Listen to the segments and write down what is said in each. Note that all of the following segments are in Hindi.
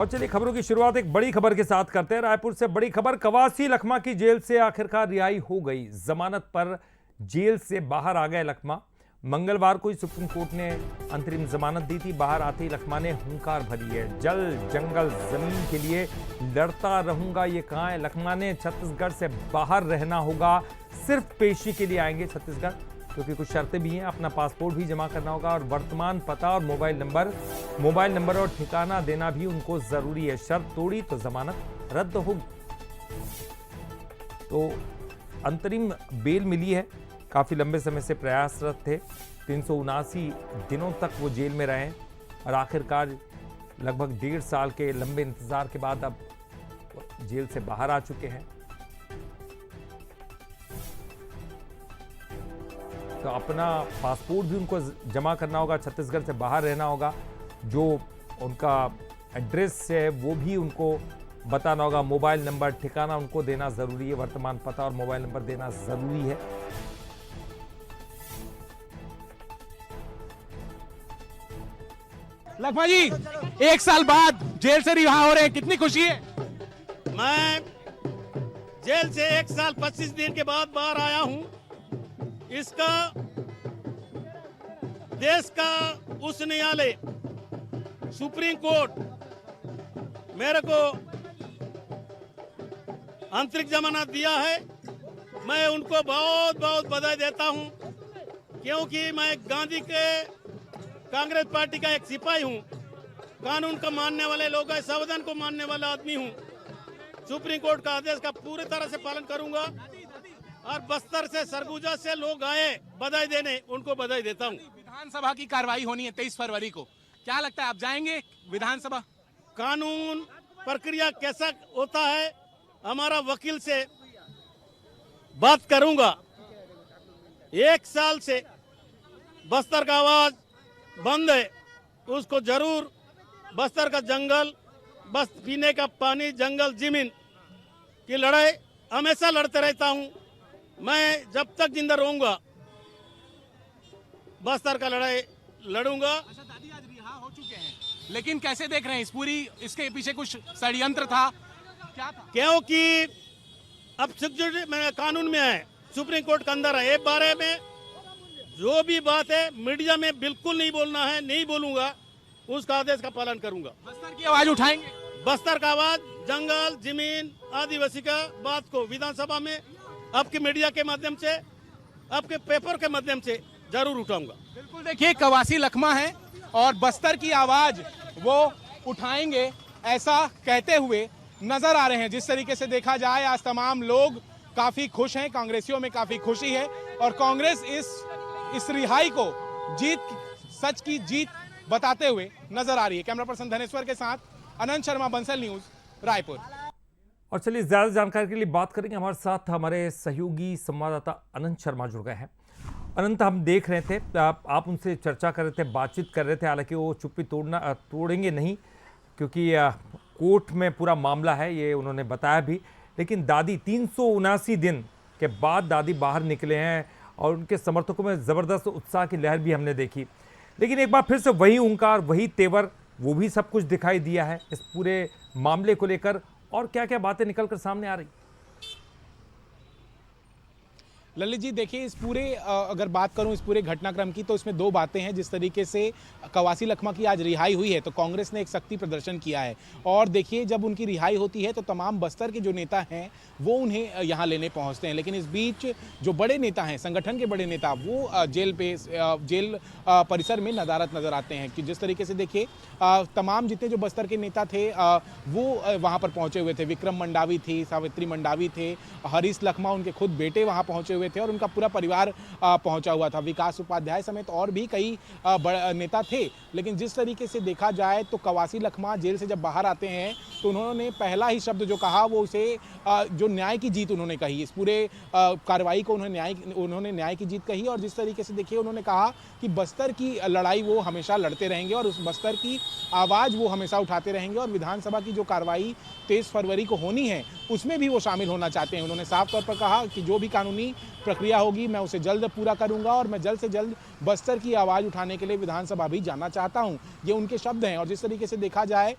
और चलिए खबरों की शुरुआत एक बड़ी खबर के साथ करते हैं। रायपुर से बड़ी खबर, कवासी लखमा की जेल से आखिरकार रिहाई हो गई। जमानत पर जेल से बाहर आ गए लखमा। मंगलवार को ही सुप्रीम कोर्ट ने अंतरिम जमानत दी थी। बाहर आते ही लखमा ने हुंकार भरी है, जल जंगल जमीन के लिए लड़ता रहूंगा, ये कहा है। लखमा ने छत्तीसगढ़ से बाहर रहना होगा, सिर्फ पेशी के लिए आएंगे छत्तीसगढ़, क्योंकि कुछ शर्तें भी हैं। अपना पासपोर्ट भी जमा करना होगा और वर्तमान पता और मोबाइल नंबर और ठिकाना देना भी उनको जरूरी है। शर्त तोड़ी तो जमानत रद्द होगी। तो अंतरिम बेल मिली है। काफी लंबे समय से प्रयासरत थे, 379 दिनों तक वो जेल में रहे और आखिरकार लगभग 1.5 साल के लंबे इंतजार के बाद अब जेल से बाहर आ चुके हैं। तो अपना पासपोर्ट भी उनको जमा करना होगा, छत्तीसगढ़ से बाहर रहना होगा, जो उनका एड्रेस है वो भी उनको बताना होगा, मोबाइल नंबर ठिकाना उनको देना जरूरी है, वर्तमान पता और मोबाइल नंबर देना जरूरी है। लखमा जी 1 साल बाद जेल से रिहा हो रहे हैं, कितनी खुशी है? मैं जेल से 1 साल 25 दिन के बाद बाहर आया हूं। इसका देश का उच्च न्यायालय सुप्रीम कोर्ट मेरे को आंतरिक जमानत दिया है। मैं उनको बहुत बहुत बधाई देता हूं, क्योंकि मैं गांधी के कांग्रेस पार्टी का एक सिपाही हूं, कानून को मानने वाले लोग हैं, संविधान को मानने वाला आदमी हूं। सुप्रीम कोर्ट का आदेश का पूरी तरह से पालन करूंगा और बस्तर से सरगुजा से लोग आए बधाई देने, उनको बधाई देता हूं। विधानसभा की कार्रवाई होनी है 23 फरवरी को, क्या लगता है आप जाएंगे विधानसभा? कानून प्रक्रिया कैसा होता है, हमारा वकील से बात करूंगा। 1 साल से बस्तर का आवाज बंद है, उसको जरूर बस्तर का जंगल, बस पीने का पानी, जंगल जमीन की लड़ाई हमेशा लड़ते रहता हूं। मैं जब तक जिंदा रहूंगा बस्तर का लड़ाई लड़ूंगा। अच्छा दादी आज रिहा हो चुके हैं, लेकिन कैसे देख रहे हैं इसके पीछे कुछ षड्यंत्र था, क्या था? क्योंकि अब कानून में है, सुप्रीम कोर्ट के अंदर है, इस बारे में जो भी बात है मीडिया में बिल्कुल नहीं बोलना है, नहीं बोलूंगा, उसका आदेश का पालन करूंगा। बस्तर की आवाज उठाएंगे? बस्तर का आवाज, जंगल जमीन आदिवासी का बात को विधानसभा में आपके मीडिया के माध्यम से, आपके पेपर के माध्यम से जरूर उठाऊंगा। बिल्कुल, देखिए कवासी लखमा है और बस्तर की आवाज वो उठाएंगे, ऐसा कहते हुए नजर आ रहे हैं। जिस तरीके से देखा जाए आज तमाम लोग काफी खुश हैं, कांग्रेसियों में काफी खुशी है और कांग्रेस इस रिहाई को सच की जीत बताते हुए नजर आ रही है। कैमरा पर्सन धनेश्वर के साथ अनंत शर्मा, बंसल न्यूज, रायपुर। और चलिए ज्यादा जानकारी के लिए बात करेंगे, हमारे साथ हमारे सहयोगी संवाददाता अनंत शर्मा जुड़ गए हैं। अनंत, हम देख रहे थे आप उनसे चर्चा कर रहे थे, बातचीत कर रहे थे, हालांकि वो चुप्पी तोड़ेंगे नहीं, क्योंकि कोर्ट में पूरा मामला है, ये उन्होंने बताया भी। लेकिन दादी 379 दिन के बाद दादी बाहर निकले हैं और उनके समर्थकों में ज़बरदस्त उत्साह की लहर भी हमने देखी। लेकिन एक बार फिर से वही हुंकार, वही तेवर, वो भी सब कुछ दिखाई दिया है इस पूरे मामले को लेकर। और क्या क्या बातें निकलकर सामने आ रही? ललित जी देखिए, इस पूरे अगर बात करूं इस पूरे घटनाक्रम की, तो इसमें 2 बातें हैं। जिस तरीके से कवासी लखमा की आज रिहाई हुई है तो कांग्रेस ने एक शक्ति प्रदर्शन किया है और देखिए जब उनकी रिहाई होती है तो तमाम बस्तर के जो नेता हैं वो उन्हें यहां लेने पहुंचते हैं। लेकिन इस बीच जो बड़े नेता हैं, संगठन के बड़े नेता, वो जेल परिसर में नदारत नजर आते हैं। कि जिस तरीके से देखिए तमाम जितने जो बस्तर के नेता थे वो वहां पर पहुंचे हुए थे। विक्रम मंडावी थी, सावित्री मंडावी थे, हरीश लखमा उनके खुद बेटे वहां पहुंचे हुए थे और उनका पूरा परिवार पहुंचा हुआ था, विकास उपाध्याय समेत और भी कई नेता थे। लेकिन जिस तरीके से देखा जाए तो कवासी लखमा जेल से जब बाहर आते हैं तो उन्होंने पहला ही शब्द जो कहा वो उसे जो न्याय की जीत उन्होंने कही। इस पूरे कार्रवाई को उन्होंने न्याय की जीत कही। और जिस तरीके से देखिए उन्होंने कहा कि बस्तर की लड़ाई वो हमेशा लड़ते रहेंगे और उस बस्तर की आवाज़ वो हमेशा उठाते रहेंगे, और विधानसभा की जो कार्रवाई 23 फरवरी को होनी है उसमें भी वो शामिल होना चाहते हैं। उन्होंने साफ तौर पर कहा कि जो भी कानूनी प्रक्रिया होगी मैं उसे जल्द पूरा करूंगा और मैं जल्द से जल्द बस्तर की आवाज़ उठाने के लिए विधानसभा भी जाना चाहता हूं, ये उनके शब्द हैं। और जिस तरीके से देखा जाए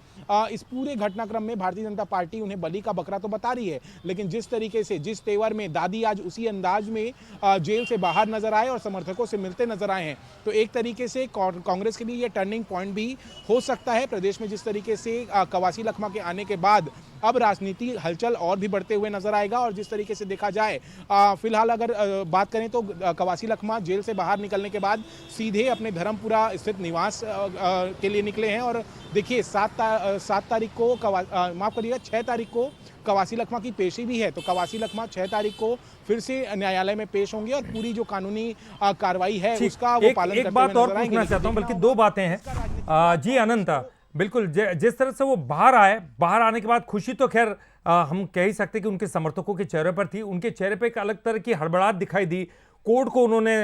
इस पूरे घटनाक्रम में भारतीय जनता पार्टी उन्हें बलि का बकरा तो बता रही है, लेकिन जिस तरीके से जिस तेवर में दादी आज उसी अंदाज में जेल से बाहर नजर आए और समर्थकों से मिलते नजर आए हैं, तो एक तरीके से कांग्रेस के लिए ये टर्निंग पॉइंट भी हो सकता है। प्रदेश में जिस तरीके से कवासी लखमा के आने के बाद अब राजनीति हलचल और भी बढ़ते हुए नजर आएगा। और जिस तरीके से देखा जाए फिलहाल अगर बात करें तो कवासी लखमा जेल से बाहर निकलने के बाद सीधे अपने धर्मपुरा स्थित निवास के लिए निकले हैं। और देखिए 7 तारीख को माफ करिएगा 6 तारीख को कवासी लखमा की पेशी भी है, तो कवासी लखमा 6 तारीख को फिर से न्यायालय में पेश होंगे और पूरी जो कानूनी कार्रवाई है उसका वो पालन करते हुए बात और नजर आएंगे। पूछना चाहता हूं, बल्कि दो बातें हैं। जी अनंत, बिल्कुल जिस तरह से वो बाहर आए, बाहर आने के बाद खुशी तो खैर हम कह ही सकते कि उनके समर्थकों के चेहरे पर थी। उनके चेहरे पर एक अलग तरह की हड़बड़ाहट दिखाई दी। कोर्ट को उन्होंने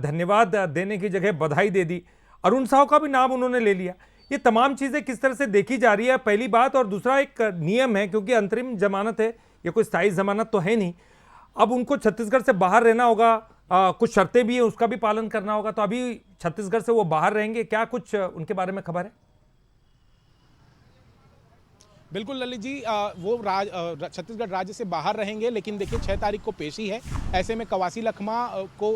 धन्यवाद देने की जगह बधाई दे दी। अरुण साहू का भी नाम उन्होंने ले लिया। ये तमाम चीजें किस तरह से देखी जा रही है, पहली बात। और दूसरा एक नियम है, क्योंकि अंतरिम जमानत है, ये कोई स्थायी जमानत तो है नहीं। अब उनको छत्तीसगढ़ से बाहर रहना होगा, कुछ शर्तें भी है उसका भी पालन करना होगा। तो अभी छत्तीसगढ़ से वो बाहर रहेंगे, क्या कुछ उनके बारे में खबर है? बिल्कुल ललित जी, वो छत्तीसगढ़ राज्य से बाहर रहेंगे, लेकिन देखिए 6 तारीख को पेशी है। ऐसे में कवासी लखमा को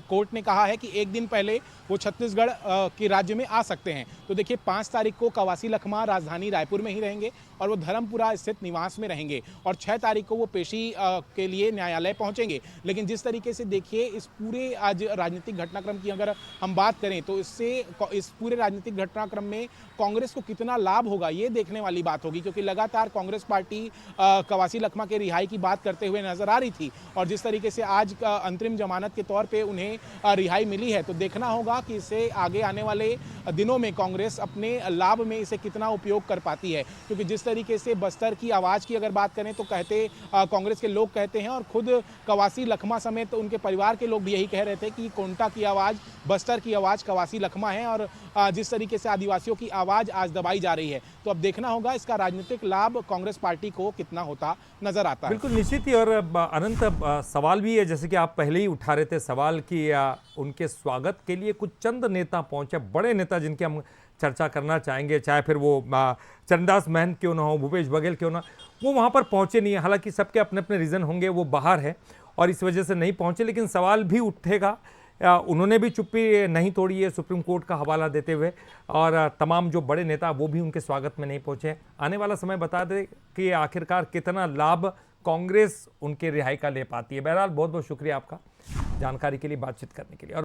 कोर्ट ने कहा है कि एक दिन पहले वो छत्तीसगढ़ के राज्य में आ सकते हैं। तो देखिए 5 तारीख को कवासी लखमा राजधानी रायपुर में ही रहेंगे और वो धर्मपुरा स्थित निवास में रहेंगे, और 6 तारीख को वो पेशी के लिए न्यायालय पहुंचेंगे। लेकिन जिस तरीके से देखिए इस पूरे आज राजनीतिक घटनाक्रम की अगर हम बात करें तो इससे इस पूरे राजनीतिक घटनाक्रम में कांग्रेस को कितना लाभ होगा ये देखने वाली बात होगी, क्योंकि लगातार कांग्रेस पार्टी कवासी लखमा के रिहाई की बात करते हुए नजर आ रही थी। और जिस तरीके से आज अंतरिम जमानत के तौर पे उन्हें रिहाई मिली है, तो देखना होगा कि इससे आगे आने वाले दिनों में कांग्रेस अपने लाभ में इसे कितना उपयोग कर पाती है। क्योंकि जिस तरीके से बस्तर की आवाज़ की अगर बात करें तो कांग्रेस के लोग कहते हैं, और खुद कवासी लखमा समेत उनके परिवार के लोग भी यही कह रहे थे कि कोंटा की आवाज़, बस्तर की आवाज़ कवासी लखमा है। और जिस तरीके से आदिवासियों की आवाज़ आज दबाई जा रही है, तो अब देखना होगा इसका राजनीतिक लाभ कांग्रेस पार्टी को कितना होता नजर आता है। बिल्कुल निश्चित ही। और अनंत, सवाल भी है, जैसे कि आप पहले ही उठा रहे थे सवाल कि उनके स्वागत के लिए कुछ चंद नेता पहुंचे, बड़े नेता जिनकी हम चर्चा करना चाहेंगे, चाहे फिर वो चरणदास महंत क्यों ना हो, भूपेश बघेल क्यों ना, वो वहाँ पर पहुँचे नहीं है। हालांकि सबके अपने अपने रीज़न होंगे, वो बाहर है और इस वजह से नहीं पहुँचे, लेकिन सवाल भी उठेगा। उन्होंने भी चुप्पी नहीं तोड़ी है सुप्रीम कोर्ट का हवाला देते हुए, और तमाम जो बड़े नेता वो भी उनके स्वागत में नहीं पहुँचे। आने वाला समय बता दे कि आखिरकार कितना लाभ कांग्रेस उनके रिहाई का ले पाती है। बहरहाल बहुत बहुत शुक्रिया आपका जानकारी के लिए, बातचीत करने के लिए। और